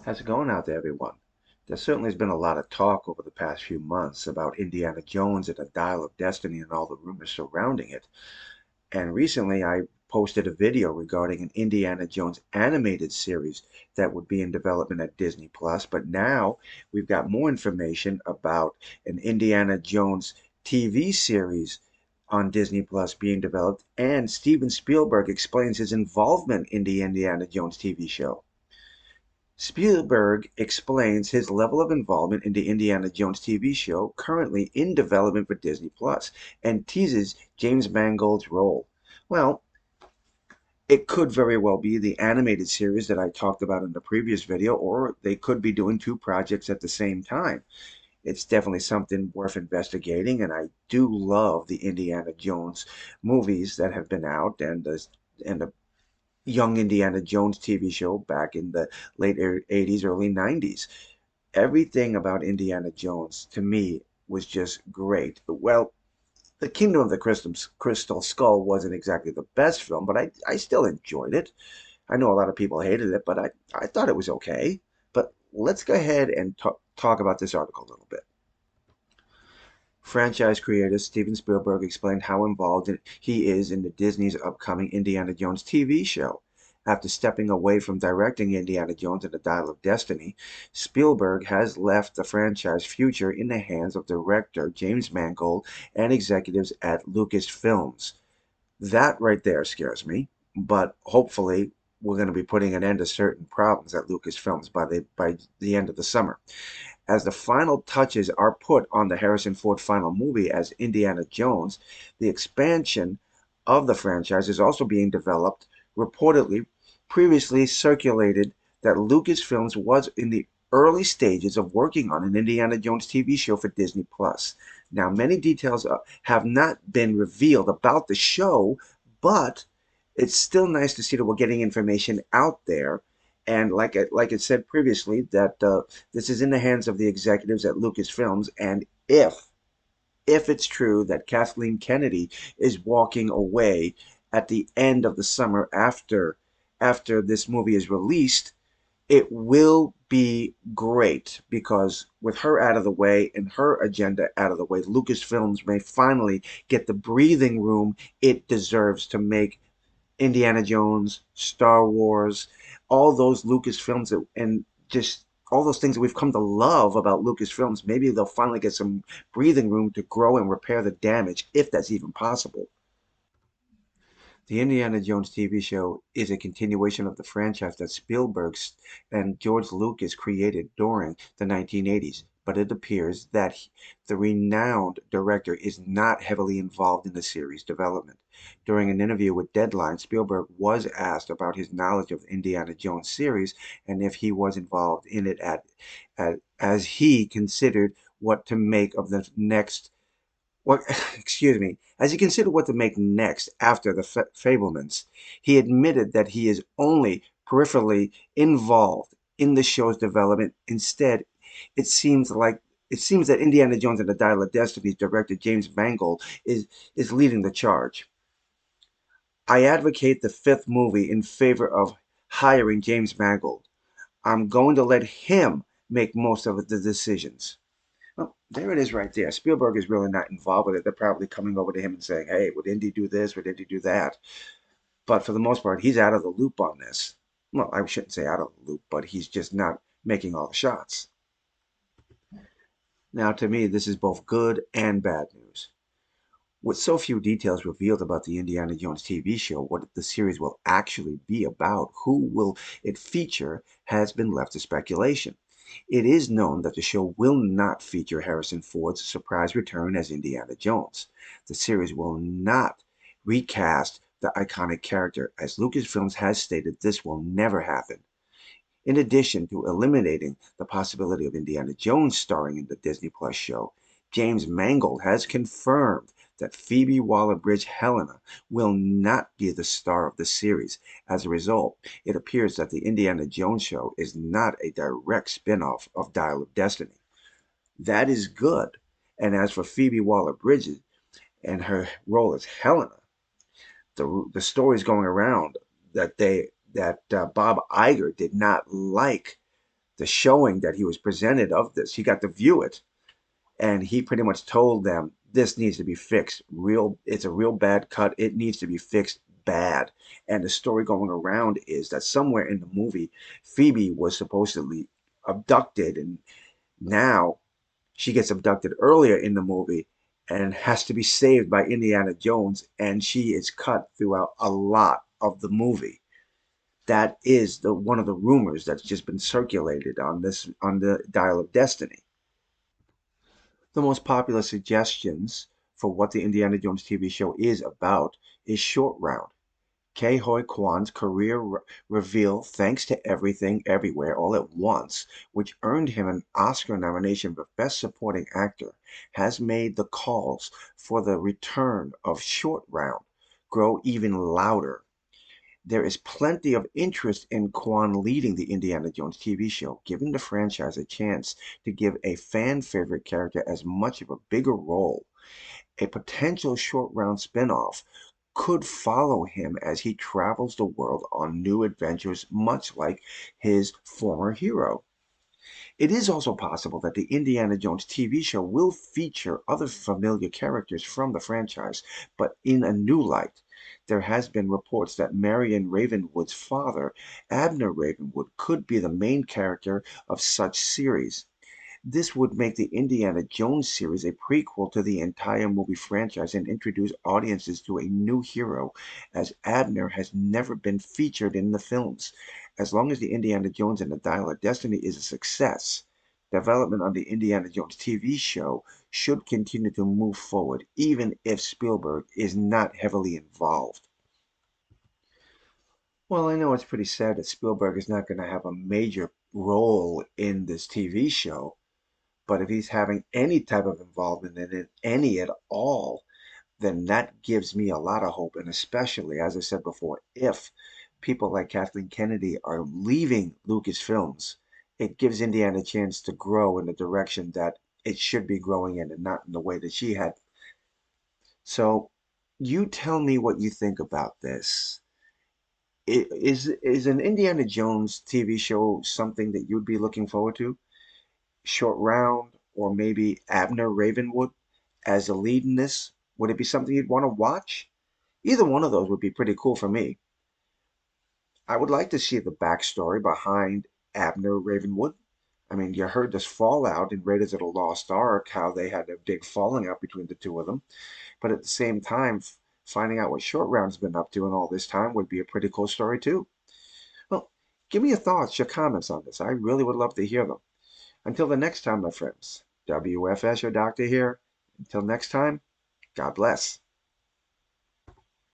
How's it going out there, everyone? There certainly has been a lot of talk over the past few months about Indiana Jones and the Dial of Destiny and all the rumors surrounding it. And recently I posted a video regarding an Indiana Jones animated series that would be in development at Disney Plus. But now we've got more information about an Indiana Jones TV series on Disney Plus being developed, and Steven Spielberg explains his involvement in the Indiana Jones TV show. Spielberg explains his level of involvement in the Indiana Jones TV show currently in development for Disney Plus and teases James Mangold's role. Well, it could very well be the animated series that I talked about in the previous video, or they could be doing two projects at the same time. It's definitely something worth investigating, and I do love the Indiana Jones movies that have been out and the Young Indiana Jones TV show back in the late 80s, early 90s. Everything about Indiana Jones to me was just great. Well, The Kingdom of the Crystal Skull wasn't exactly the best film, but I still enjoyed it. I know a lot of people hated it, but I thought it was okay. But let's go ahead and talk about this article a little bit. Franchise creator Steven Spielberg explained how involved he is in the Disney's upcoming Indiana Jones TV show. After stepping away from directing Indiana Jones and the Dial of Destiny, Spielberg has left the franchise future in the hands of director James Mangold and executives at Lucasfilms. That right there scares me, but hopefully we're going to be putting an end to certain problems at Lucasfilms by the end of the summer. As the final touches are put on the Harrison Ford final movie as Indiana Jones, the expansion of the franchise is also being developed. Reportedly, previously circulated that Lucasfilms was in the early stages of working on an Indiana Jones TV show for Disney Plus. Now, many details have not been revealed about the show, but it's still nice to see that we're getting information out there. And like it said previously, that this is in the hands of the executives at Lucasfilms, and if it's true that Kathleen Kennedy is walking away at the end of the summer after this movie is released, it will be great because with her out of the way and her agenda out of the way, Lucasfilms may finally get the breathing room it deserves to make Indiana Jones, Star Wars, all those Lucasfilms and just all those things that we've come to love about Lucasfilms. Maybe they'll finally get some breathing room to grow and repair the damage, if that's even possible. The Indiana Jones TV show is a continuation of the franchise that Spielberg and George Lucas created during the 1980s, but it appears that the renowned director is not heavily involved in the series development. During an interview with Deadline, Spielberg was asked about his knowledge of the Indiana Jones series and if he was involved in it as he considered what to make of the next what excuse me, as he considered what to make next after the Fablemans. He admitted that he is only peripherally involved in the show's development. Instead, it seems like it seems that Indiana Jones and the Dial of Destiny's director James Mangold is leading the charge. I advocate the fifth movie in favor of hiring James Mangold. I'm going to let him make most of the decisions. Well, there it is right there. Spielberg is really not involved with it. They're probably coming over to him and saying, hey, would Indy do this? Would Indy do that? But for the most part, he's out of the loop on this. Well, I shouldn't say out of the loop, but he's just not making all the shots. Now, to me, this is both good and bad news. With so few details revealed about the Indiana Jones TV show, what the series will actually be about, who will it feature, has been left to speculation. It is known that the show will not feature Harrison Ford's surprise return as Indiana Jones. The series will not recast the iconic character, as Lucasfilms has stated this will never happen. In addition to eliminating the possibility of Indiana Jones starring in the Disney Plus show, James Mangold has confirmed that Phoebe Waller-Bridge Helena will not be the star of the series. As a result, it appears that the Indiana Jones show is not a direct spin-off of Dial of Destiny. That is good. And as for Phoebe Waller-Bridge and her role as Helena, the stories going around that Bob Iger did not like the showing that he was presented of this. He got to view it, and he pretty much told them this needs to be fixed. It's a real bad cut. It needs to be fixed bad. And the story going around is that somewhere in the movie, Phoebe was supposedly abducted, and now she gets abducted earlier in the movie and has to be saved by Indiana Jones, and she is cut throughout a lot of the movie. That is the one of the rumors that's just been circulated on the Dial of Destiny. The most popular suggestions for what the Indiana Jones TV show is about is Short Round. Ke Huy Quan's career reveal thanks to Everything Everywhere All at Once, which earned him an Oscar nomination for Best Supporting Actor, has made the calls for the return of Short Round grow even louder. There is plenty of interest in Quan leading the Indiana Jones TV show, giving the franchise a chance to give a fan favorite character as much of a bigger role. A potential Short Round spinoff could follow him as he travels the world on new adventures, much like his former hero. It is also possible that the Indiana Jones TV show will feature other familiar characters from the franchise, but in a new light. There has been reports that Marion Ravenwood's father, Abner Ravenwood, could be the main character of such series. This would make the Indiana Jones series a prequel to the entire movie franchise and introduce audiences to a new hero, as Abner has never been featured in the films. As long as the Indiana Jones and the Dial of Destiny is a success, development on the Indiana Jones TV show should continue to move forward, even if Spielberg is not heavily involved. Well, I know it's pretty sad that Spielberg is not going to have a major role in this TV show. But if he's having any type of involvement in it, any at all, then that gives me a lot of hope. And especially, as I said before, if people like Kathleen Kennedy are leaving Lucasfilms, it gives Indiana a chance to grow in the direction that it should be growing in and not in the way that she had. So you tell me what you think about this. Is an Indiana Jones TV show something that you'd be looking forward to? Short Round, or maybe Abner Ravenwood as a lead in this? Would it be something you'd want to watch? Either one of those would be pretty cool for me. I would like to see the backstory behind Abner Ravenwood. I mean, you heard this fallout in Raiders of the Lost Ark, how they had a big falling out between the two of them. But at the same time, finding out what Short Round's been up to in all this time would be a pretty cool story, too. Well, give me your thoughts, your comments on this. I really would love to hear them. Until the next time, my friends, WFS, your doctor here. Until next time, God bless.